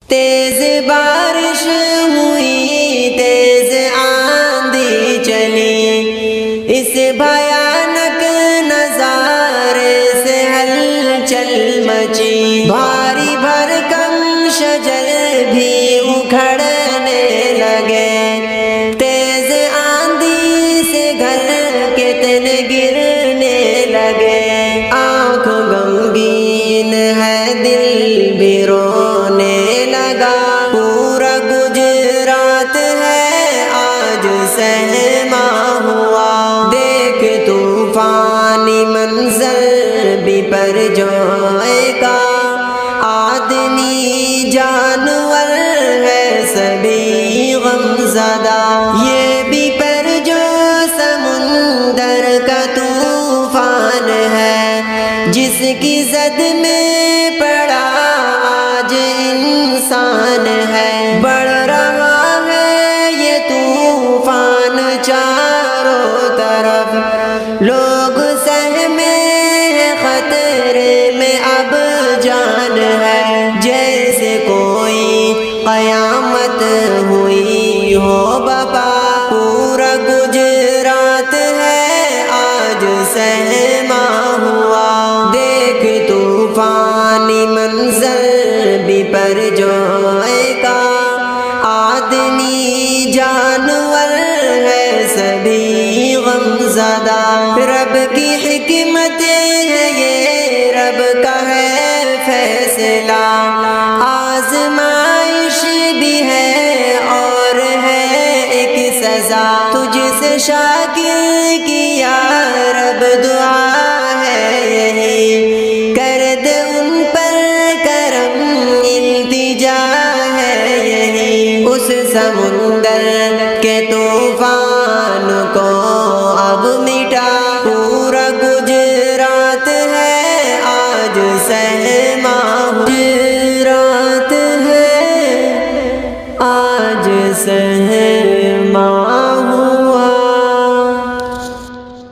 تیز بارش ہوئی، تیز آندھی چلی، اس بھیانک نظارے سے ہلچل مچی، بھاری بھرکم شجر بھی اکھڑنے لگے، تیز آندھی سے گھر کتنے گرنے لگے، آنکھ غمگین ہے دل بھی رونے لگا، پورا گجرات ہے آج سہما ہوا، دیکھ طوفانی منظر بھی پر جوئے کا، آدمی جانور ہے سبھی غم زدہ، یہ بھی پر جو سمندر کا طوفان ہے، جس کی زد میں پڑا آج انسان ہے، بڑھ رہا ہے یہ طوفان چاروں طرف، لوگ سہمے ہیں خطرے میں اب جان ہے، جیسے کوئی قیامت ہوئی ہو بپا، پورا گجرات ہے آج سہما ہوا، دیکھ طوفانی منظر بھی پر جوئے کا، آدمی جانور ہے سبھی غم زدہ، رب کی حکمت ہے یہ، رب کا ہے فیصلہ، آزمائش بھی ہے اور ہے ایک سزا، تجھ سے شاکر کی یا رب دعا ہے یہی، کر دے ان پر کرم التجا ہے یہی، اس سمندر کے طوفان کو اب مٹا، پورا گجرات ہے آج سہما، گجرات ہے آج سہما۔